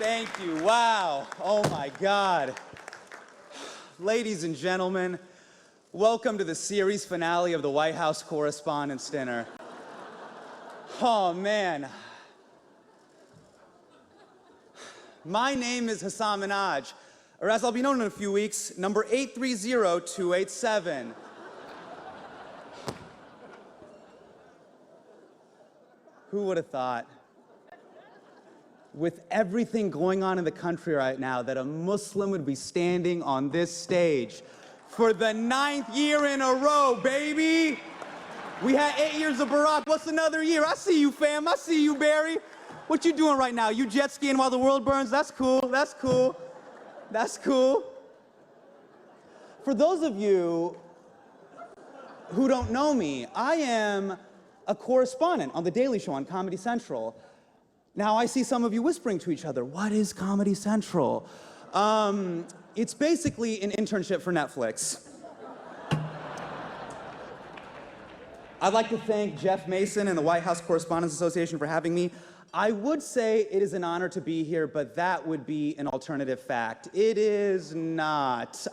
Thank you. Wow. Oh my God. Ladies and gentlemen, welcome to the series finale of the White House Correspondents Dinner. Oh man. My name is Hasan Minhaj, or as I'll be known in a few weeks, number 830287. Who would have thought, with everything going on in the country right now, that a Muslim would be standing on this stage for the 9th year in a row, baby? We had 8 years of Barack. What's another year? I see you, fam. I see you, Barry. What you doing right now? You jet skiing while the world burns? That's cool. That's cool. That's cool. For those of you who don't know me, I am a correspondent on The Daily Show on Comedy Central. Now, I see some of you whispering to each other, what is Comedy Central? It's basically an internship for Netflix. I'd like to thank Jeff Mason and the White House Correspondents Association for having me. I would say it is an honor to be here, but that would be an alternative fact. It is not.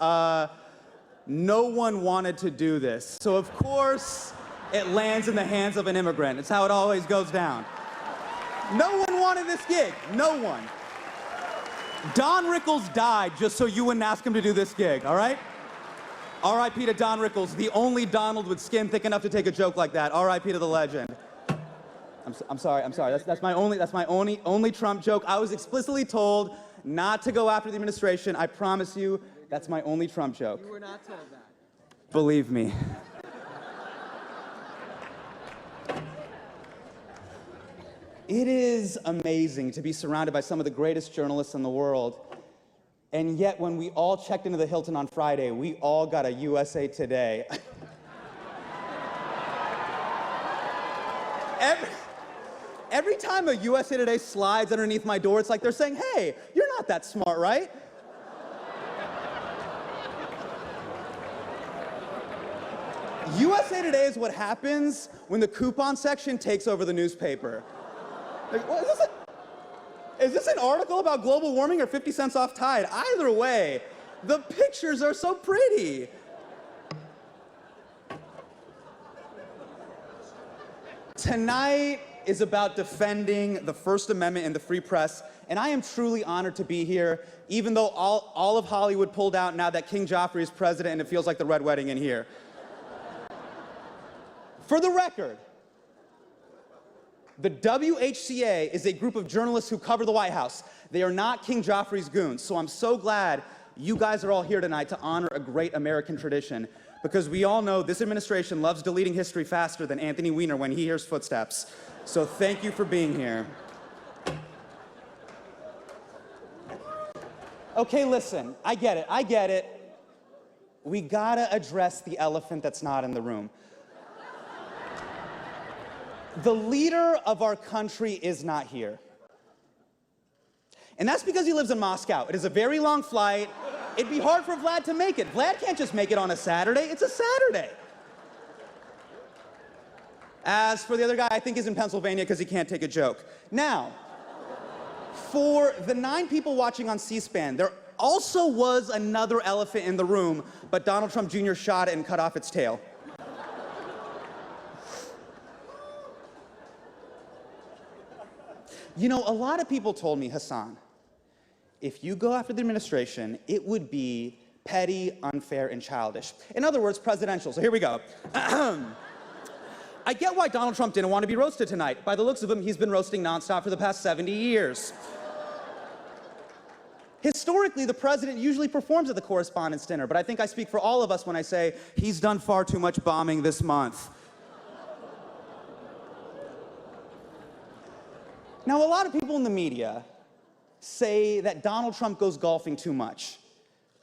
No one wanted to do this. So of course, it lands in the hands of an immigrant. It's how it always goes down. No one wanted this gig. No one. Don Rickles died just so you wouldn't ask him to do this gig, all right? R.I.P. to Don Rickles, the only Donald with skin thick enough to take a joke like that. R.I.P. to the legend. I'm sorry. That's my only Trump joke. I was explicitly told not to go after the administration. I promise you, that's my only Trump joke. You were not told that. Believe me. It is amazing to be surrounded by some of the greatest journalists in the world. And yet, when we all checked into the Hilton on Friday, we all got a USA Today. Every time a USA Today slides underneath my door, it's like they're saying, hey, you're not that smart, right? USA Today is what happens when the coupon section takes over the newspaper. Like, what, is this an article about global warming or 50 cents off Tide? Either way, the pictures are so pretty. Tonight is about defending the First Amendment and the free press, and I am truly honored to be here, even though all of Hollywood pulled out now that King Joffrey is president and it feels like the Red Wedding in here. For the record, the WHCA is a group of journalists who cover the White House. They are not King Joffrey's goons, so I'm so glad you guys are all here tonight to honor a great American tradition, because we all know this administration loves deleting history faster than Anthony Weiner when he hears footsteps. So thank you for being here. Okay, listen, I get it. We gotta address the elephant that's not in the room. The leader of our country is not here. And that's because he lives in Moscow. It is a very long flight. It'd be hard for Vlad to make it. Vlad can't just make it on a Saturday. It's a Saturday. As for the other guy, I think he's in Pennsylvania because he can't take a joke. Now, for the 9 people watching on C-SPAN, there also was another elephant in the room, but Donald Trump Jr. shot it and cut off its tail. You know, a lot of people told me, Hasan, if you go after the administration, it would be petty, unfair, and childish. In other words, presidential. So here we go. I get why Donald Trump didn't want to be roasted tonight. By the looks of him, he's been roasting nonstop for the past 70 years. Historically, the president usually performs at the Correspondents' Dinner, but I think I speak for all of us when I say he's done far too much bombing this month. Now, a lot of people in the media say that Donald Trump goes golfing too much.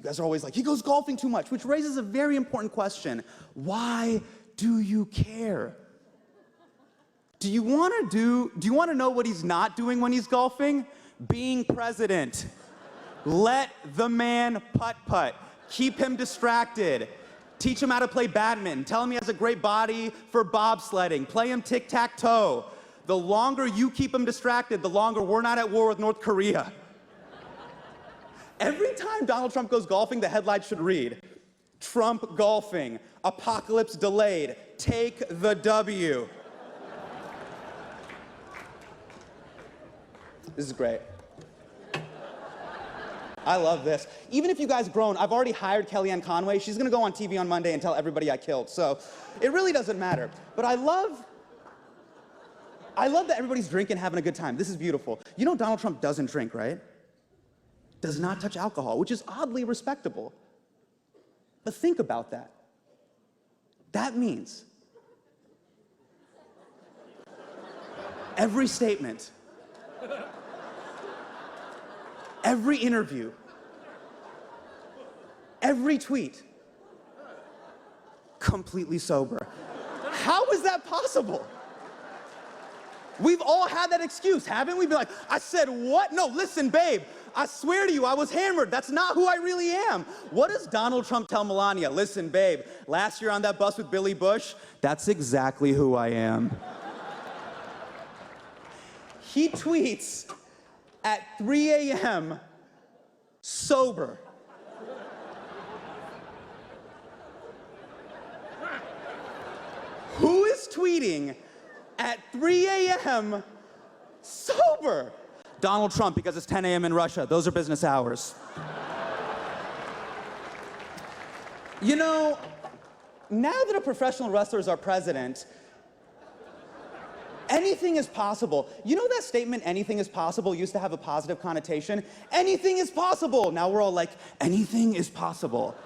You guys are always like, he goes golfing too much, which raises a very important question. Why do you care? Do you want to know what he's not doing when he's golfing? Being president. Let the man putt-putt. Keep him distracted. Teach him how to play badminton. Tell him he has a great body for bobsledding. Play him tic-tac-toe. The longer you keep him distracted, the longer we're not at war with North Korea. Every time Donald Trump goes golfing, the headline should read, Trump golfing, apocalypse delayed, take the W. This is great. I love this. Even if you guys grown, I've already hired Kellyanne Conway. She's gonna go on TV on Monday and tell everybody I killed. So it really doesn't matter. But I love that everybody's drinking, having a good time. This is beautiful. You know Donald Trump doesn't drink, right? Does not touch alcohol, which is oddly respectable. But think about that. That means every statement, every interview, every tweet, completely sober. How is that possible? We've all had that excuse, haven't we? Be like, I said what? No, listen, babe, I swear to you, I was hammered. That's not who I really am. What does Donald Trump tell Melania? Listen, babe, last year on that bus with Billy Bush, that's exactly who I am. He tweets at 3 a.m. sober. Who is tweeting at 3 a.m. sober? Donald Trump, because it's 10 a.m. in Russia. Those are business hours. You know, now that a professional wrestler is our president, anything is possible. You know that statement, anything is possible, used to have a positive connotation? Anything is possible. Now we're all like, anything is possible.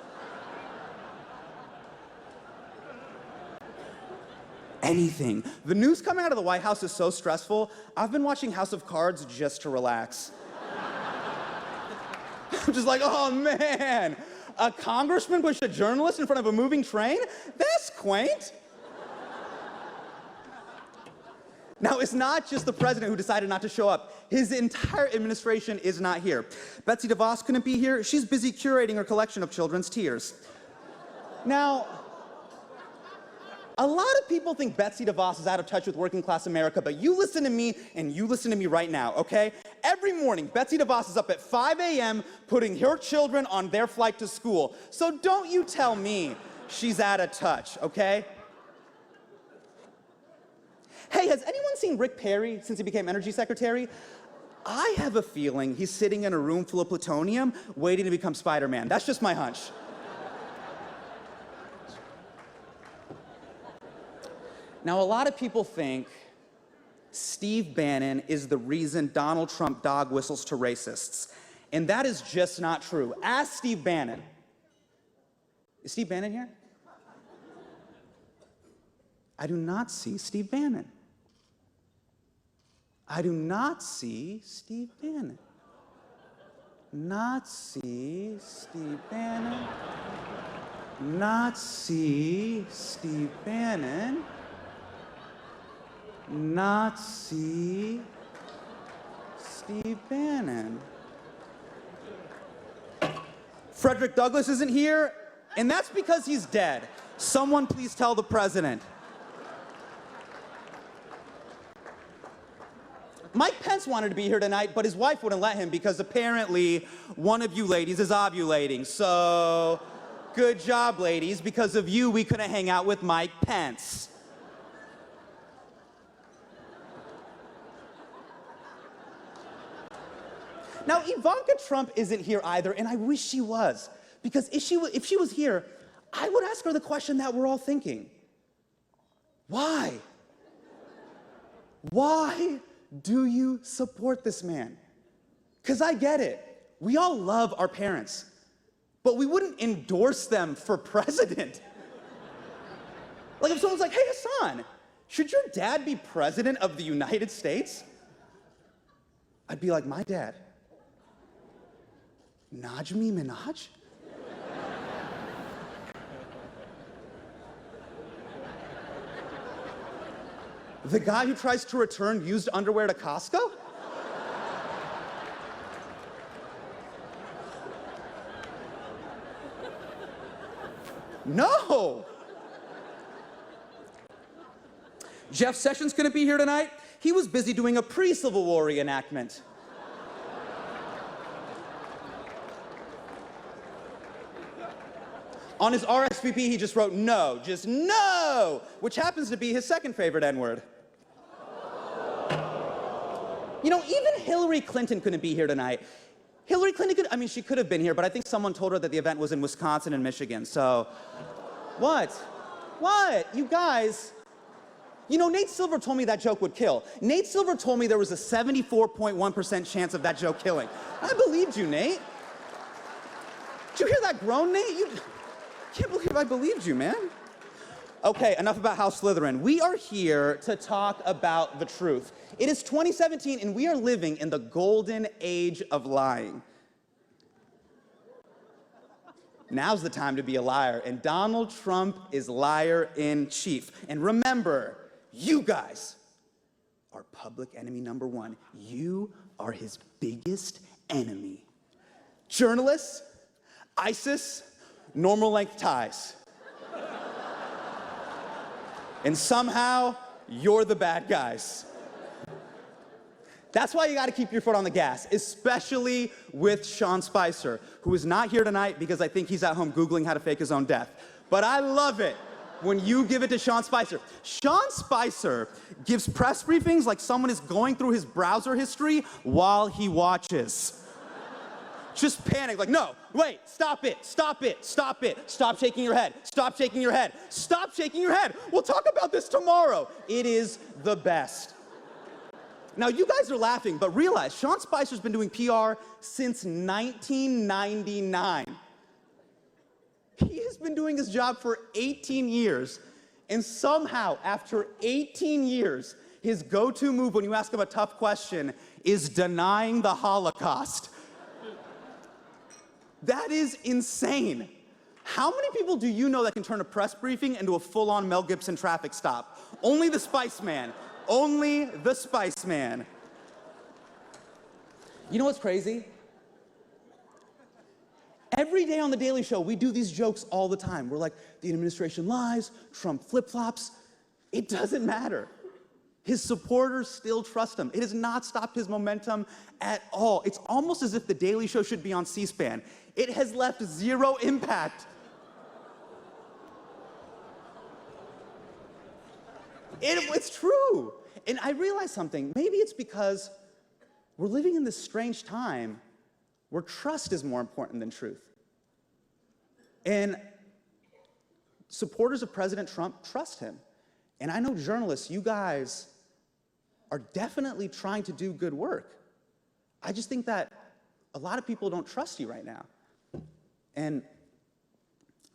Anything. The news coming out of the White House is so stressful, I've been watching House of Cards just to relax. I'm just like, oh man, a congressman pushed a journalist in front of a moving train? That's quaint. Now, it's not just the president who decided not to show up. His entire administration is not here. Betsy DeVos couldn't be here. She's busy curating her collection of children's tears. Now, a lot of people think Betsy DeVos is out of touch with working class America, but you listen to me and you listen to me right now, okay? Every morning, Betsy DeVos is up at 5 a.m. putting her children on their flight to school. So don't you tell me she's out of touch, okay? Hey, has anyone seen Rick Perry since he became energy secretary? I have a feeling he's sitting in a room full of plutonium waiting to become Spider-Man. That's just my hunch. Now, a lot of people think Steve Bannon is the reason Donald Trump dog whistles to racists. And that is just not true. Ask Steve Bannon. Is Steve Bannon here? I do not see Steve Bannon. I do not see Steve Bannon. Not see Steve Bannon. Not see Steve Bannon. Not see Steve Bannon. Frederick Douglass isn't here, and that's because he's dead. Someone please tell the president. Mike Pence wanted to be here tonight, but his wife wouldn't let him because apparently one of you ladies is ovulating. So, good job, ladies. Because of you, we couldn't hang out with Mike Pence. Now, Ivanka Trump isn't here either, and I wish she was. Because if she was here, I would ask her the question that we're all thinking. Why? Why do you support this man? Because I get it. We all love our parents, but we wouldn't endorse them for president. Like if someone's like, hey, Hasan, should your dad be president of the United States? I'd be like, my dad? Najmi Minhaj? The guy who tries to return used underwear to Costco? No! Jeff Sessions couldn't be here tonight. He was busy doing a pre-Civil War reenactment. On his RSVP, he just wrote no, just no, which happens to be his second favorite N-word. You know, even Hillary Clinton couldn't be here tonight. Hillary Clinton she could have been here, but I think someone told her that the event was in Wisconsin and Michigan, so. What? What? You guys. You know, Nate Silver told me that joke would kill. Nate Silver told me there was a 74.1% chance of that joke killing. I believed you, Nate. Did you hear that groan, Nate? You can't believe I believed you, man. Okay, enough about House Slytherin. We are here to talk about the truth. It is 2017, and we are living in the golden age of lying. Now's the time to be a liar, and Donald Trump is liar in chief. And remember, you guys are public enemy number one. You are his biggest enemy. Journalists, ISIS, normal length ties. And somehow, you're the bad guys. That's why you gotta keep your foot on the gas, especially with Sean Spicer, who is not here tonight because I think he's at home Googling how to fake his own death. But I love it when you give it to Sean Spicer. Sean Spicer gives press briefings like someone is going through his browser history while he watches. Just panic, like, no, wait, stop it, stop it, stop it, stop shaking your head, stop shaking your head, stop shaking your head. We'll talk about this tomorrow. It is the best. Now, you guys are laughing, but realize Sean Spicer's been doing PR since 1999. He has been doing his job for 18 years, and somehow, after 18 years, his go-to move when you ask him a tough question is denying the Holocaust. That is insane. How many people do you know that can turn a press briefing into a full-on Mel Gibson traffic stop? Only the Spice Man. Only the Spice Man. You know what's crazy? Every day on The Daily Show, we do these jokes all the time. We're like, the administration lies, Trump flip-flops. It doesn't matter. His supporters still trust him. It has not stopped his momentum at all. It's almost as if The Daily Show should be on C-SPAN. It has left zero impact. It's true. And I realized something. Maybe it's because we're living in this strange time where trust is more important than truth. And supporters of President Trump trust him. And I know journalists, you guys are definitely trying to do good work. I just think that a lot of people don't trust you right now. And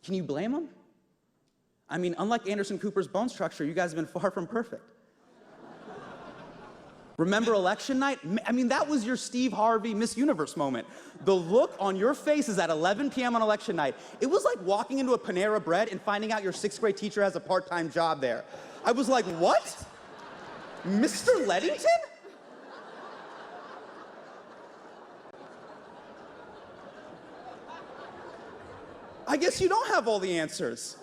can you blame them? I mean, unlike Anderson Cooper's bone structure, you guys have been far from perfect. Remember election night? I mean, that was your Steve Harvey Miss Universe moment. The look on your faces at 11 p.m. on election night, it was like walking into a Panera Bread and finding out your 6th grade teacher has a part-time job there. I was like, what? Mr. Leddington? I guess you don't have all the answers.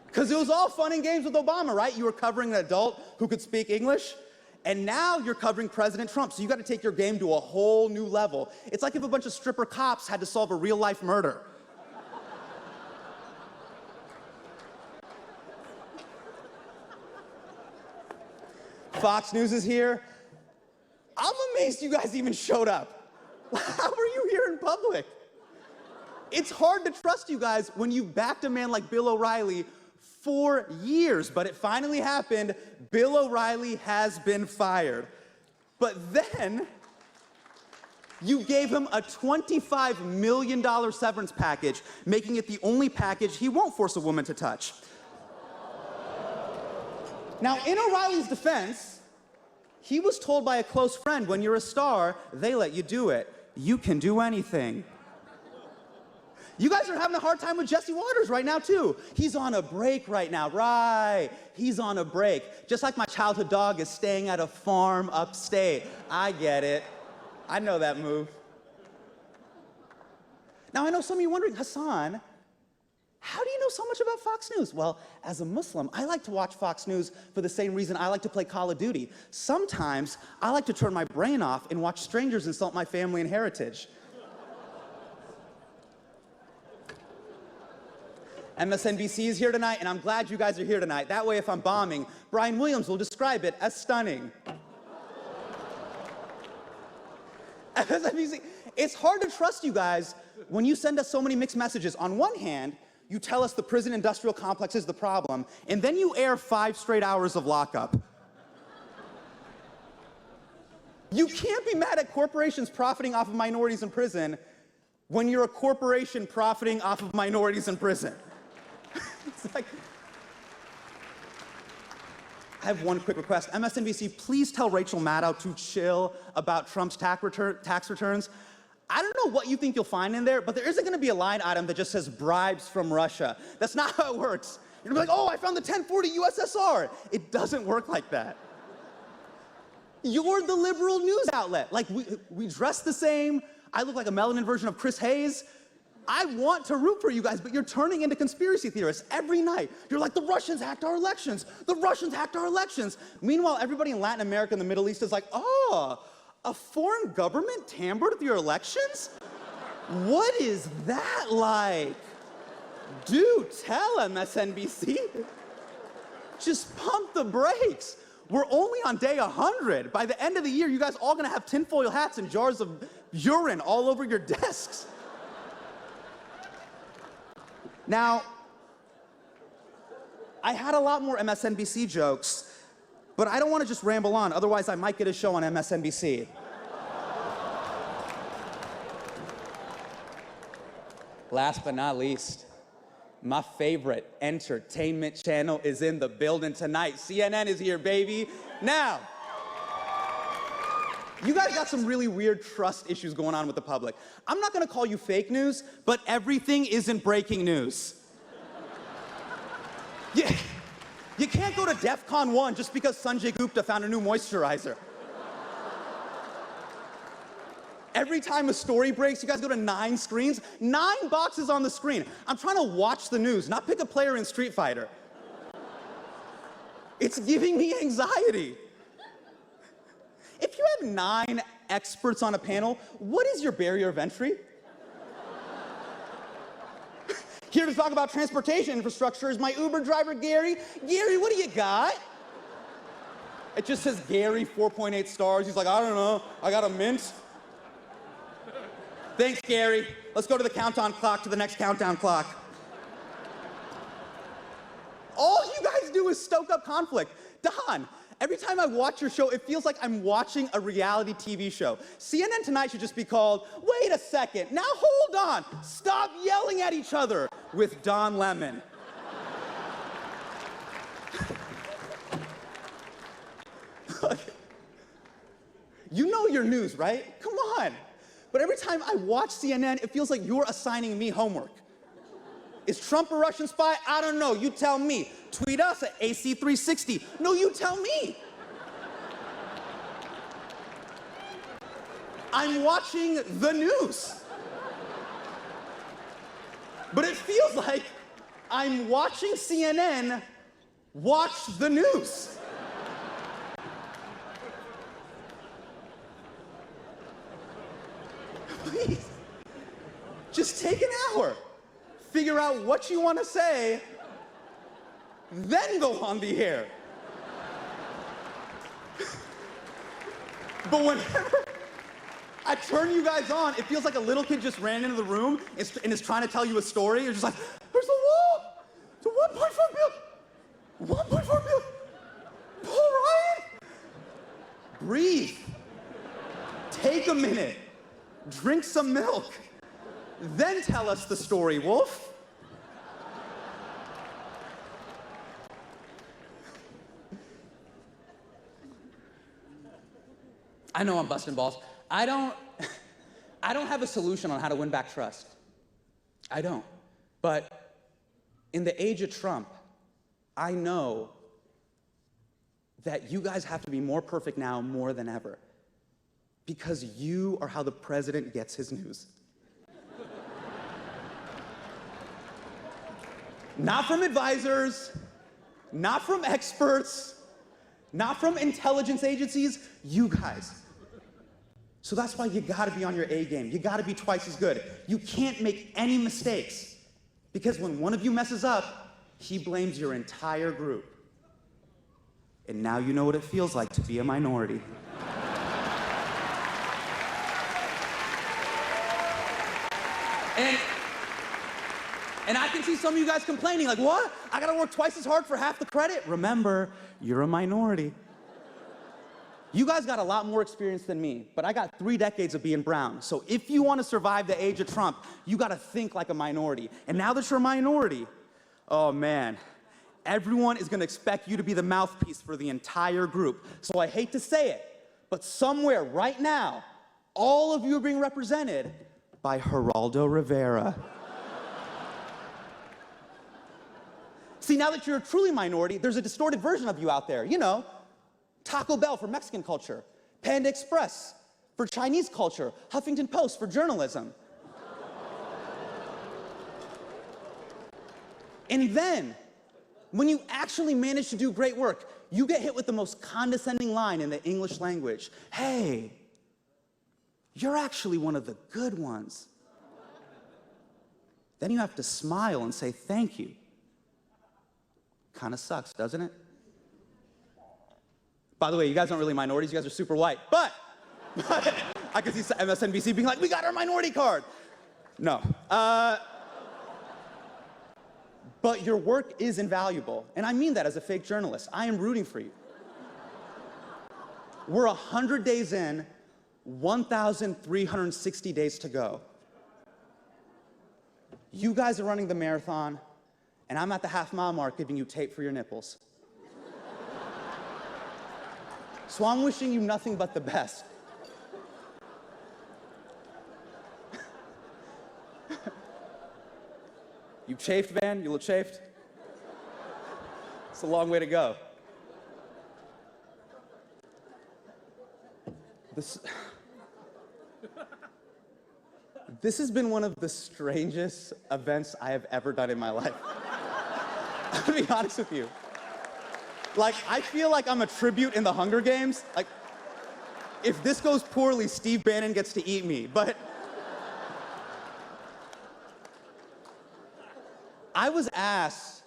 Because it was all fun and games with Obama, right? You were covering an adult who could speak English, and now you're covering President Trump, so you got to take your game to a whole new level. It's like if a bunch of stripper cops had to solve a real-life murder. Fox News is here. I'm amazed you guys even showed up. How are you here in public? It's hard to trust you guys when you backed a man like Bill O'Reilly for years, but it finally happened. Bill O'Reilly has been fired. But then, you gave him a $25 million severance package, making it the only package he won't force a woman to touch. Now, in O'Reilly's defense, he was told by a close friend, when you're a star, they let you do it. You can do anything. You guys are having a hard time with Jesse Waters right now, too. He's on a break right now, right? He's on a break. Just like my childhood dog is staying at a farm upstate. I get it. I know that move. Now, I know some of you are wondering, Hasan, how do you know so much about Fox News? Well, as a Muslim, I like to watch Fox News for the same reason I like to play Call of Duty. Sometimes, I like to turn my brain off and watch strangers insult my family and heritage. MSNBC is here tonight, and I'm glad you guys are here tonight. That way, if I'm bombing, Brian Williams will describe it as stunning. MSNBC, it's hard to trust you guys when you send us so many mixed messages. On one hand, you tell us the prison industrial complex is the problem, and then you air 5 straight hours of lockup. You can't be mad at corporations profiting off of minorities in prison when you're a corporation profiting off of minorities in prison. It's like, I have one quick request. MSNBC, please tell Rachel Maddow to chill about Trump's tax returns. I don't know what you think you'll find in there, but there isn't going to be a line item that just says bribes from Russia. That's not how it works. You're going to be like, oh, I found the 1040 USSR. It doesn't work like that. You're the liberal news outlet. Like, we dress the same. I look like a melanin version of Chris Hayes. I want to root for you guys, but you're turning into conspiracy theorists every night. You're like, the Russians hacked our elections. The Russians hacked our elections. Meanwhile, everybody in Latin America and the Middle East is like, oh, a foreign government tampered with your elections? What is that like? Do tell, MSNBC. Just pump the brakes. We're only on day 100. By the end of the year, you guys all gonna have tinfoil hats and jars of urine all over your desks. Now, I had a lot more MSNBC jokes, but I don't want to just ramble on, otherwise I might get a show on MSNBC. Last but not least, my favorite entertainment channel is in the building tonight. CNN is here, baby. Now, you guys got some really weird trust issues going on with the public. I'm not gonna call you fake news, but everything isn't breaking news. You can't go to DEF CON 1 just because Sanjay Gupta found a new moisturizer. Every time a story breaks, you guys go to 9 screens, 9 boxes on the screen. I'm trying to watch the news, not pick a player in Street Fighter. It's giving me anxiety. If you have 9 experts on a panel, what is your barrier of entry? Here to talk about transportation infrastructure is my Uber driver, Gary. Gary, what do you got? It just says Gary, 4.8 stars. He's like, I don't know, I got a mint. Thanks, Gary. Let's go to the countdown clock, to the next countdown clock. All you guys do is stoke up conflict. Don, every time I watch your show, it feels like I'm watching a reality TV show. CNN Tonight should just be called, wait a second, now hold on, stop yelling at each other, with Don Lemon. You know your news, right? Come on. But every time I watch CNN, it feels like you're assigning me homework. Is Trump a Russian spy? I don't know, you tell me. Tweet us at AC360. No, you tell me. I'm watching the news. But it feels like I'm watching CNN watch the news. Please, just take an hour. Figure out what you want to say, then go on the air. But whenever I turn you guys on, it feels like a little kid just ran into the room and is trying to tell you a story. You're just like, there's a wall. It's a 1.4 billion. 1.4 billion. Paul Ryan. Breathe. Take a minute. Drink some milk. Then tell us the story, Wolf. I know I'm busting balls. I don't have a solution on how to win back trust. I don't. But in the age of Trump, I know that you guys have to be more perfect now more than ever. Because you are how the president gets his news. Not from advisors, not from experts, not from intelligence agencies, you guys. So that's why you gotta be on your A game. You gotta be twice as good. You can't make any mistakes. Because when one of you messes up, he blames your entire group. And now you know what it feels like to be a minority. And I can see some of you guys complaining, like, what? I gotta work twice as hard for half the credit? Remember, you're a minority. You guys got a lot more experience than me, but I got 3 decades of being brown. So if you want to survive the age of Trump, you got to think like a minority. And now that you're a minority, oh man, everyone is going to expect you to be the mouthpiece for the entire group. So I hate to say it, but somewhere right now, all of you are being represented by Geraldo Rivera. See, now that you're a truly minority, there's a distorted version of you out there. You know, Taco Bell for Mexican culture, Panda Express for Chinese culture, Huffington Post for journalism. And then, when you actually manage to do great work, you get hit with the most condescending line in the English language. Hey, you're actually one of the good ones. Then you have to smile and say thank you. Kind of sucks, doesn't it? By the way, you guys aren't really minorities, you guys are super white. But I can see MSNBC being like, we got our minority card. No. But your work is invaluable. And I mean that as a fake journalist. I am rooting for you. We're 100 days in, 1,360 days to go. You guys are running the marathon, and I'm at the half-mile mark giving you tape for your nipples. So I'm wishing you nothing but the best. You chafed, man? You look chafed? It's a long way to go. This has been one of the strangest events I have ever done in my life. I'm gonna be honest with you. Like, I feel like I'm a tribute in the Hunger Games. Like, if this goes poorly, Steve Bannon gets to eat me. But I was asked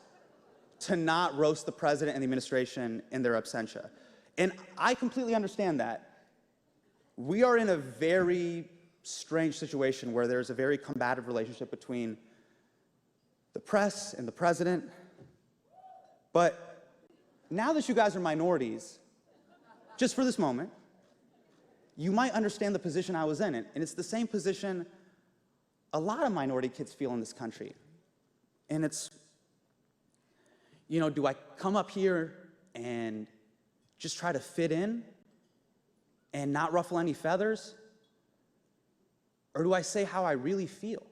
to not roast the president and the administration in their absentia. And I completely understand that. We are in a very strange situation where there's a very combative relationship between the press and the president. But now that you guys are minorities, just for this moment, you might understand the position I was in. And it's the same position a lot of minority kids feel in this country. And it's, you know, do I come up here and just try to fit in and not ruffle any feathers? Or do I say how I really feel?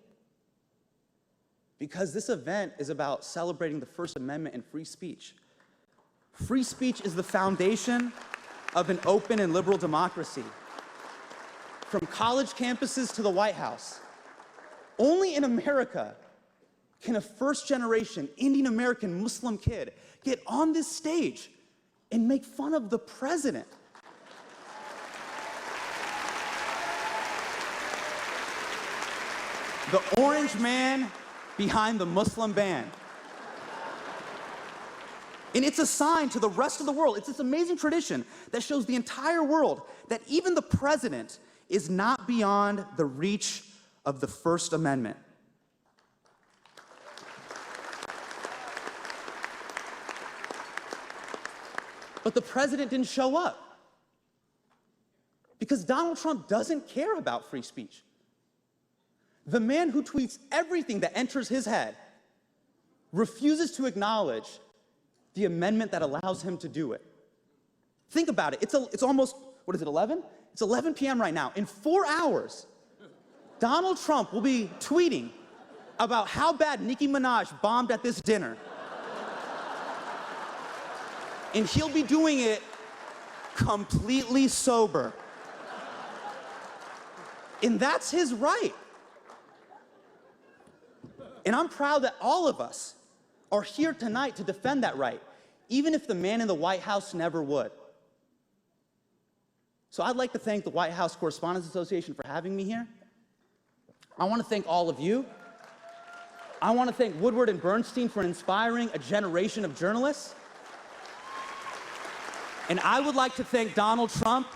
Because this event is about celebrating the First Amendment and free speech. Free speech is the foundation of an open and liberal democracy. From college campuses to the White House. Only in America can a first-generation Indian American Muslim kid get on this stage and make fun of the president. The orange man behind the Muslim ban. And it's a sign to the rest of the world. It's this amazing tradition that shows the entire world that even the president is not beyond the reach of the First Amendment. But the president didn't show up because Donald Trump doesn't care about free speech. The man who tweets everything that enters his head refuses to acknowledge the amendment that allows him to do it. Think about it. It's almost, what is it, 11? It's 11 p.m. right now. In 4 hours, Donald Trump will be tweeting about how bad Nicki Minaj bombed at this dinner. And he'll be doing it completely sober. And that's his right. And I'm proud that all of us are here tonight to defend that right, even if the man in the White House never would. So I'd like to thank the White House Correspondents Association for having me here. I want to thank all of you. I want to thank Woodward and Bernstein for inspiring a generation of journalists. And I would like to thank Donald Trump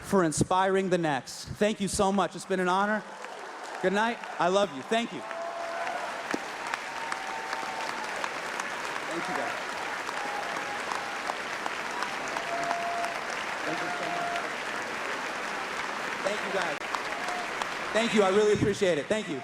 for inspiring the next. Thank you so much. It's been an honor. Good night. I love you. Thank you. Thank you, guys. Thank you so much. Thank you, guys. Thank you. I really appreciate it. Thank you.